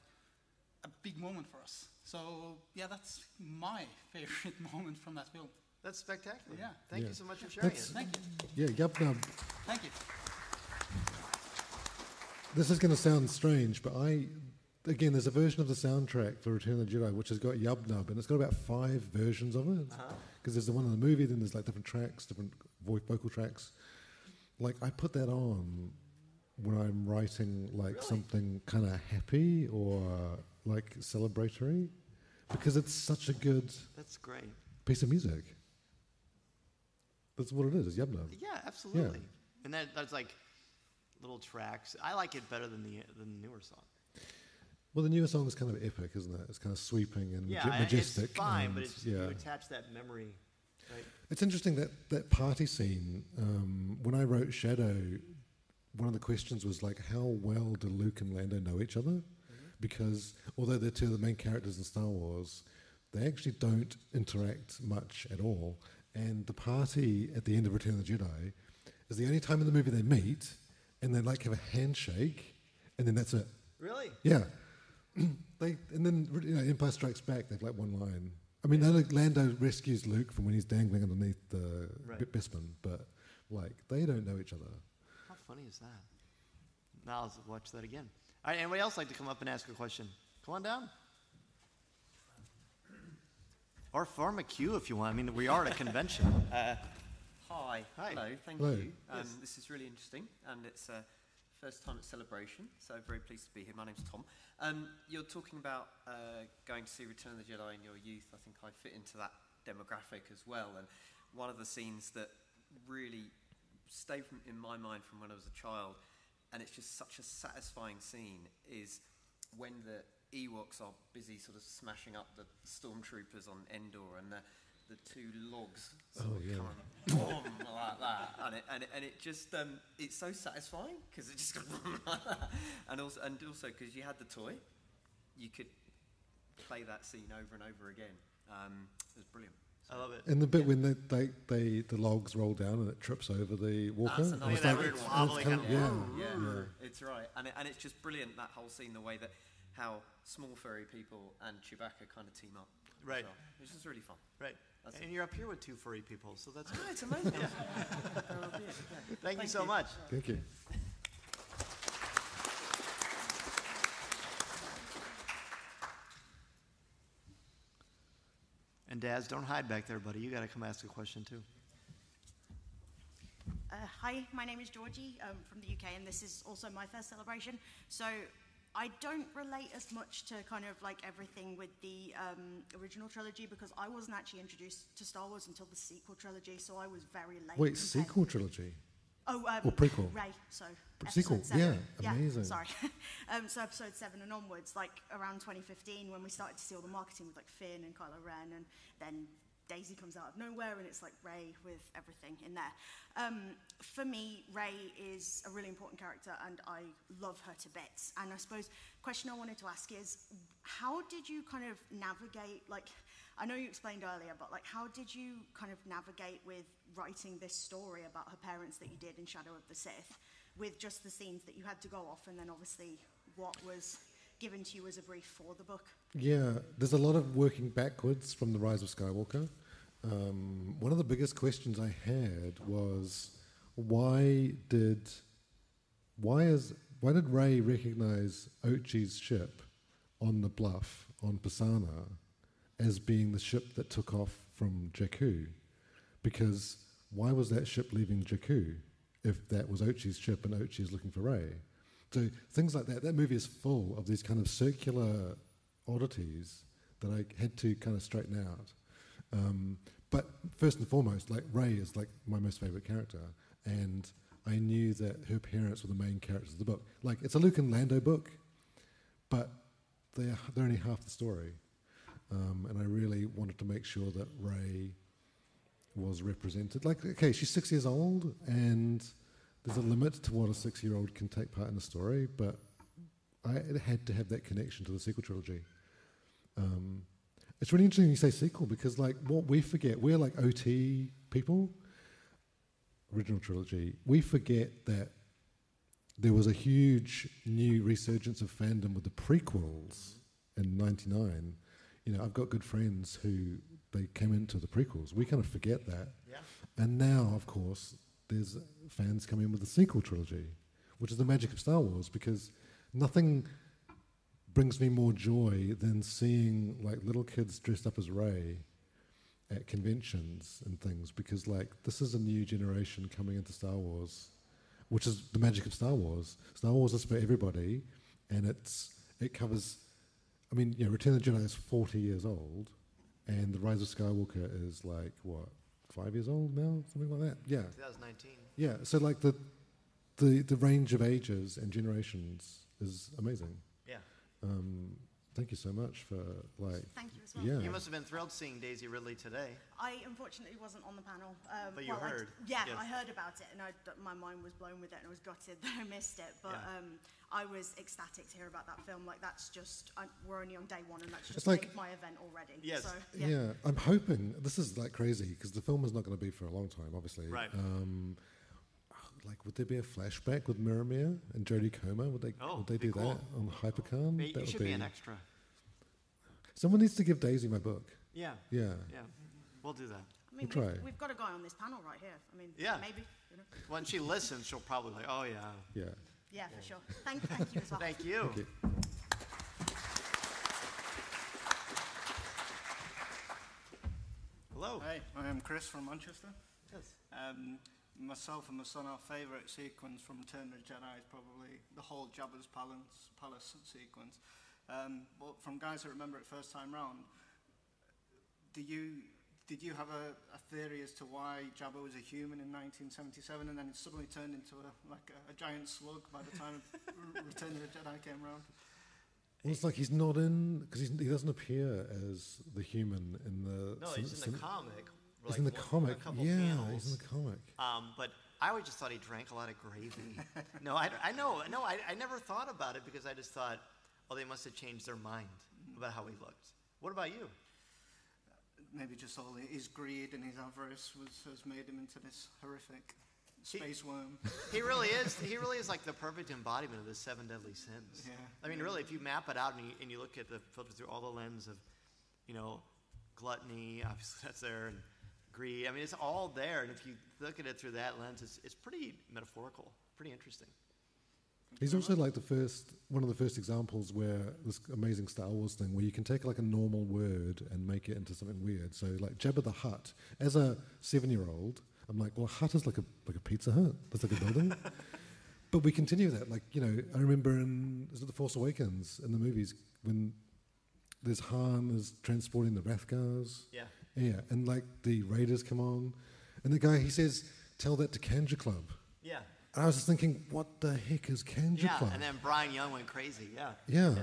a big moment for us. So yeah, that's my favorite moment from that film. That's spectacular. Yeah. Thank Yeah. you so much for sharing it. Thank you. Yeah, Yubnub. Thank you. This is going to sound strange, but again, there's a version of the soundtrack for Return of the Jedi which has got Yubnub, and it's got about 5 versions of it. Because there's the one in the movie, then there's like different tracks, different vocal tracks. Like, I put that on when I'm writing like something kind of happy or like celebratory, because it's such a good That's great. piece of music. That's what it is. It's Yubnub. Yeah, absolutely. And that's like little tracks. I like it better than the newer song. Well, the newer song is kind of epic, isn't it? It's kind of sweeping and Yeah, majestic. it's fine, and, but you attach that memory, right? It's interesting that party scene. When I wrote Shadow, one of the questions was like, how well do Luke and Lando know each other? Because although they're two of the main characters in Star Wars, they actually don't interact much at all. And the party at the end of Return of the Jedi is the only time in the movie they meet, and they like have a handshake, and then that's it. Really? Yeah. And then Empire Strikes Back, they've like one line. I mean, Lando rescues Luke from when he's dangling underneath the Right. Bespin, but Like, they don't know each other. How funny is that? Now I'll watch that again. All right, anybody else like to come up and ask a question? Come on down. Or form a queue if you want. I mean, we are at a convention. Hi. Hi. Hello. Thank Hello. you. Yes. This is really interesting, and it's first time at Celebration, so very pleased to be here. My name's Tom. You're talking about going to see Return of the Jedi in your youth. I think I fit into that demographic as well. And one of the scenes that really stayed in my mind from when I was a child, and it's just such a satisfying scene, is when the Ewoks are busy sort of smashing up the stormtroopers on Endor, and the two logs sort of come boom, like that, and it just it's so satisfying because it just goes like that. And also because you had the toy, you could play that scene over and over again. It was brilliant. I love it. And the bit when the logs roll down and it trips over the walker. That's a nice that weird wobbly kind of- yeah, it's right, and it's just brilliant, that whole scene, the way that how small furry people and Chewbacca kind of team up. Right. as well. It's just really fun. Right. That's And you're up here with two furry people, so that's good. It's amazing. Thank you so much. Thank you. And Daz, don't hide back there, buddy. You got to come ask a question too. Hi, my name is Georgie from the UK, and this is also my first celebration. So I don't relate as much to kind of like everything with the original trilogy, because I wasn't actually introduced to Star Wars until the sequel trilogy, so I was very late. Wait, sequel trilogy? Oh, or prequel? Rey, so Sequel, episode 7. yeah, amazing. Sorry. So episode 7 and onwards, like around 2015, when we started to see all the marketing with like Finn and Kylo Ren, and then Daisy comes out of nowhere, and it's like Rey with everything in there. For me, Rey is a really important character, and I love her to bits. And I suppose the question I wanted to ask is, how did you kind of navigate, like, I know you explained earlier, but like, how did you kind of navigate with writing this story about her parents that you did in Shadow of the Sith, with just the scenes that you had to go off, and then obviously what was given to you as a brief for the book? Yeah, there's a lot of working backwards from The Rise of Skywalker. One of the biggest questions I had was, why did Rey recognize Ochi's ship on the bluff on Pisana as being the ship that took off from Jakku? Because why was that ship leaving Jakku if that was Ochi's ship and Ochi is looking for Rey? So things like that. That movie is full of these kind of circular oddities that I had to kind of straighten out. But first and foremost, like, Rey is like my most favorite character, and I knew that her parents were the main characters of the book. Like, it's a Luke and Lando book, but they're only half the story. And I really wanted to make sure that Rey was represented. Like, okay, she's 6 years old, and there's a limit to what a 6-year-old can take part in a story, but it had to have that connection to the sequel trilogy. It's really interesting you say sequel, because like what we forget, we're like OT people, original trilogy, we forget that there was a huge new resurgence of fandom with the prequels in '99. You know, I've got good friends who they came into the prequels. We kind of forget that. Yeah. And now, of course, there's fans coming in with the sequel trilogy, which is the magic of Star Wars, because nothing brings me more joy than seeing like little kids dressed up as Rey at conventions and things, because like this is a new generation coming into Star Wars, which is the magic of Star Wars. Star Wars is for everybody, and it covers, I mean, you know, Return of the Jedi is 40 years old, and The Rise of Skywalker is like, what, 5 years old now? Something like that? Yeah. 2019. Yeah, so like the range of ages and generations is amazing. Yeah. Thank you so much for like. Thank you as well. Yeah. You must have been thrilled seeing Daisy Ridley today. I unfortunately wasn't on the panel. But you heard. Yeah, Yes. I heard about it, and my mind was blown with it, and I was gutted that I missed it. But Yeah. I was ecstatic to hear about that film. Like, that's just, we're only on day one, and that's just It's like- made my event already. Yes. So, Yeah. I'm hoping this is like crazy, because the film is not going to be for a long time, obviously. Right. Like, would there be a flashback with Miramir and Jodie Comer? Would they be do cool. that on Hypercon? Hey, That you would should be an extra. Someone needs to give Daisy my book. Yeah. Yeah. Yeah. We'll do that. I mean, We'll try. we've got a guy on this panel right here. I mean, Yeah. maybe. You know. When she listens, she'll probably like, oh, yeah. Yeah. Yeah, for sure. Thank you as well. Thank you. Thank you. Hello. Hi, I am Chris from Manchester. Yes. Myself and my son, our favourite sequence from Return of the Jedi is probably the whole Jabba's palace sequence. But from guys that remember it first time round, did you have a theory as to why Jabba was a human in 1977 and then it suddenly turned into a giant slug by the time Return of the Jedi came round? Well, it's like he's not in, because he doesn't appear as the human in the... No, he's in the comic. He's in the comic, yeah, he's in the comic. But I always just thought he drank a lot of gravy. No, I never thought about it because I just thought, oh, they must have changed their mind about how he looked. What about you? Maybe just all his greed and his avarice has made him into this horrific space worm. He really is. He really is like the perfect embodiment of the 7 deadly sins. Yeah. I mean, really, if you map it out and you look at the filter through all the lens of, gluttony, obviously that's there, and greed. I mean, it's all there. And if you look at it through that lens, it's pretty metaphorical, pretty interesting. He's also like one of the first examples where this amazing Star Wars thing where you can take like a normal word and make it into something weird. So like Jabba the Hutt, as a 7-year-old, I'm like, well, Hutt is like a Pizza Hut. That's like a building. But we continue that. Like, I remember is it The Force Awakens in the movies when there's Han is transporting the Rathgars. Yeah. Yeah, and like the Raiders come on, and the guy, he says, tell that to Kanja Club. Yeah. And I was just thinking, what the heck is Kanja Club? And then Brian Young went crazy, Yeah,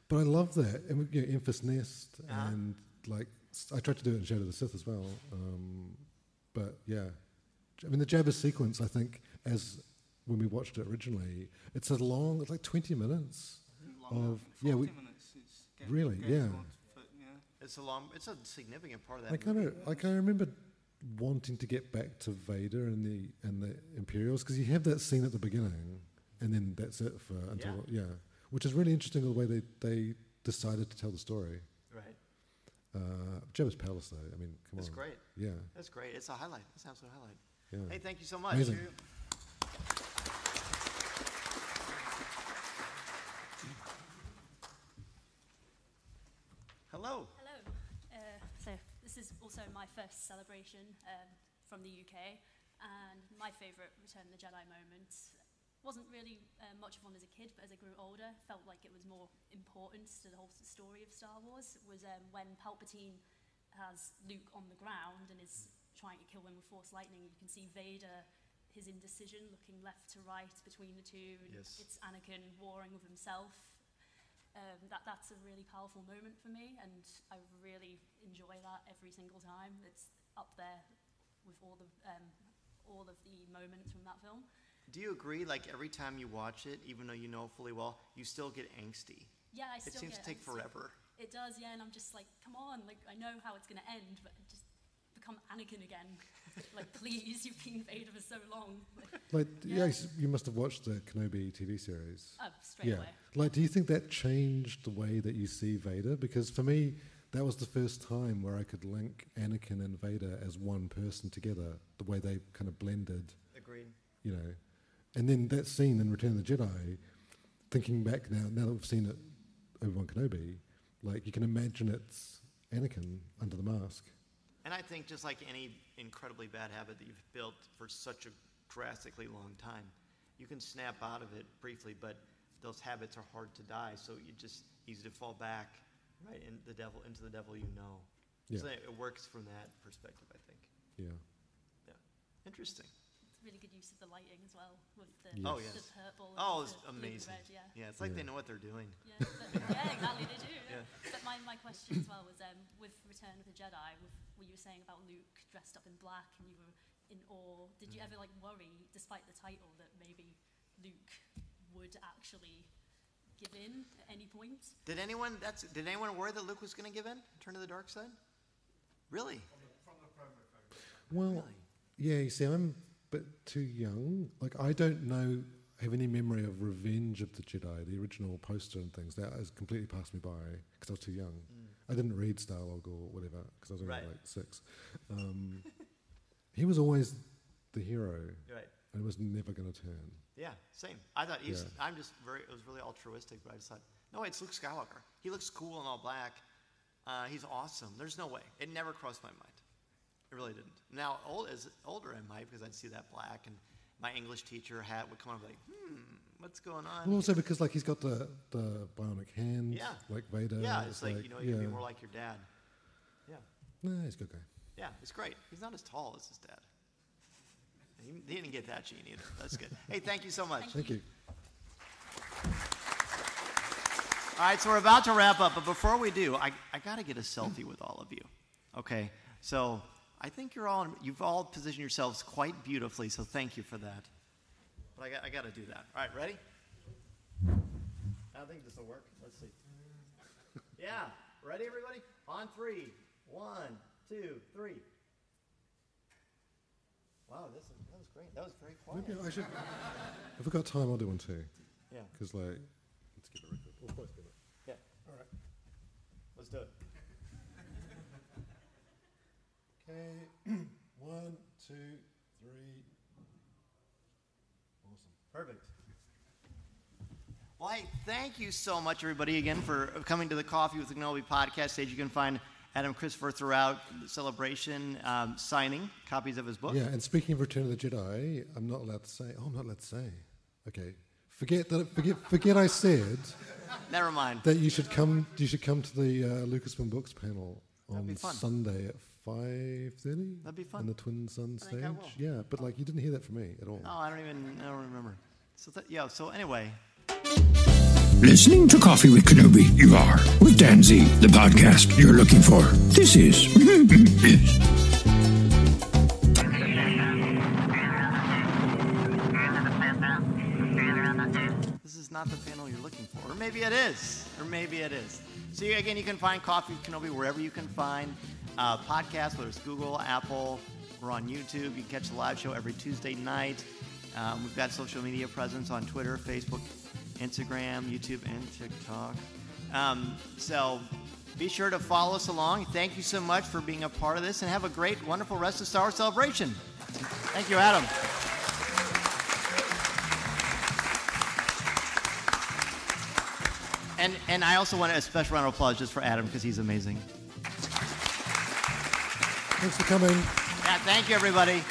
but I love that. And Enfys Nest, and like, I tried to do it in Shadow of the Sith as well. But yeah, I mean, the Jabba sequence, I think, as when we watched it originally, it's like 20 minutes of, 40 minutes. It's really, yeah. It's a significant part of that movie. I remember wanting to get back to Vader and the Imperials, because you have that scene at the beginning, and then that's it until which is really interesting the way they decided to tell the story. Right. Jabba's palace, though. I mean, come on. That's great. Yeah. That's great. It's a highlight. It's an absolute highlight. Yeah. Hey, thank you so much. Amazing. Hello. Hello. So this is also my first celebration from the UK, and my favourite Return of the Jedi moment wasn't really much of one as a kid, but as I grew older, felt like it was more important to the whole story of Star Wars, was when Palpatine has Luke on the ground and is trying to kill him with Force lightning. You can see Vader, his indecision, looking left to right between the two, and it's Anakin warring with himself. That's a really powerful moment for me, and I really enjoy that every single time. It's up there with all of the moments from that film. Do you agree, like every time you watch it, even though you know fully well, you still get angsty? Yeah, It seems to take forever. It does, yeah, and I'm just like, come on, like I know how it's going to end, but just become Anakin again. Like, please, you've been Vader for so long. Yes, you must have watched the Kenobi TV series. Oh, straight away. Like, do you think that changed the way that you see Vader? Because for me, that was the first time where I could link Anakin and Vader as one person together, the way they kind of blended. Agreed. And then that scene in Return of the Jedi, thinking back now that we've seen it Obi-Wan Kenobi, like you can imagine it's Anakin under the mask. And I think just like any incredibly bad habit that you've built for such a drastically long time, you can snap out of it briefly, but those habits are hard to die, so you just easy to fall back right into the devil you know. Yeah. So it works from that perspective, I think. Yeah. Interesting. It's really good use of the lighting as well, with the, Yes. Oh, yes. the purple Oh, and it's the amazing. blue red, Yeah, it's like they know what they're doing. Yeah, exactly, they do. Yeah. But my question as well was, with Return of the Jedi, with what you were saying about Luke dressed up in black and you were in awe, did you ever worry, despite the title, that maybe Luke would actually give in at any point? Did anyone worry that Luke was going to give in, turn to the dark side? Really? From the promo photo. Well, yeah, you see, I'm a bit too young. Like, I don't have any memory of Revenge of the Jedi, the original poster and things. That has completely passed me by because I was too young. I didn't read Starlog or whatever because I was only like 6. He was always the hero. Right. And was never going to turn. Yeah, same. I thought it was really altruistic, but I just thought, no, it's Luke Skywalker. He looks cool in all black. He's awesome. There's no way. It never crossed my mind. It really didn't. Now, as older I might, because I'd see that black, and my English teacher hat would come up like, what's going on? Well, also because like he's got the bionic hand, like Vader. Yeah, it's like you can be more like your dad. Yeah. Nah, he's a good guy. Yeah, he's great. He's not as tall as his dad. He didn't get that gene either. That's good. Hey, thank you so much. Thank you. All right, so we're about to wrap up, but before we do, I got to get a selfie with all of you. Okay, so I think you've all positioned yourselves quite beautifully, so thank you for that. But I got to do that. All right, ready? I think this will work. Let's see. Yeah, ready, everybody? On 3. 1, 2, 3. Wow, that was great. That was very quiet. Maybe I should. If we've got time, I'll do one too. Yeah. Because let's get a record. We'll both get it. Yeah. All right. Let's do it. Okay. 1, 2, 3. Awesome. Perfect. Well, hey, thank you so much, everybody, again, for coming to the Coffee with Kenobi podcast stage. You can find Adam Christopher throughout the celebration, signing copies of his book. Yeah, and speaking of Return of the Jedi, I'm not allowed to say. Oh, I'm not allowed to say. Okay, forget I said. Never mind. That you should come to the Lucasfilm Books panel on fun. Sunday at 5:30. That'd be fun. On the Twin Sun I stage. think I will. Yeah, but like you didn't hear that from me at all. No, I don't remember. So anyway. Listening to Coffee with Kenobi, you are, with Dan Z, the podcast you're looking for. This is... This is not the panel you're looking for. Or maybe it is. So again, you can find Coffee with Kenobi wherever you can find podcasts, whether it's Google, Apple. We're on YouTube. You can catch the live show every Tuesday night. We've got social media presence on Twitter, Facebook, Instagram, YouTube, and TikTok. So be sure to follow us along. Thank you so much for being a part of this, and have a great, wonderful rest of Star Wars Celebration. Thank you, Adam. And I also want a special round of applause just for Adam, because he's amazing. Thanks for coming. Yeah, thank you, everybody.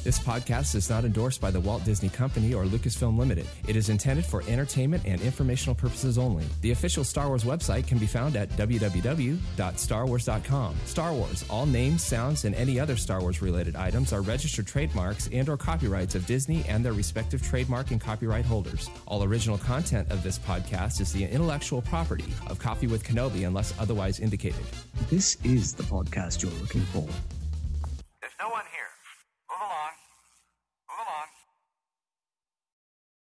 This podcast is not endorsed by the Walt Disney Company or Lucasfilm Limited. It is intended for entertainment and informational purposes only. The official Star Wars website can be found at www.starwars.com. Star Wars, all names, sounds, and any other Star Wars-related items are registered trademarks and/or copyrights of Disney and their respective trademark and copyright holders. All original content of this podcast is the intellectual property of Coffee with Kenobi unless otherwise indicated. This is the podcast you're looking for. There's no one here.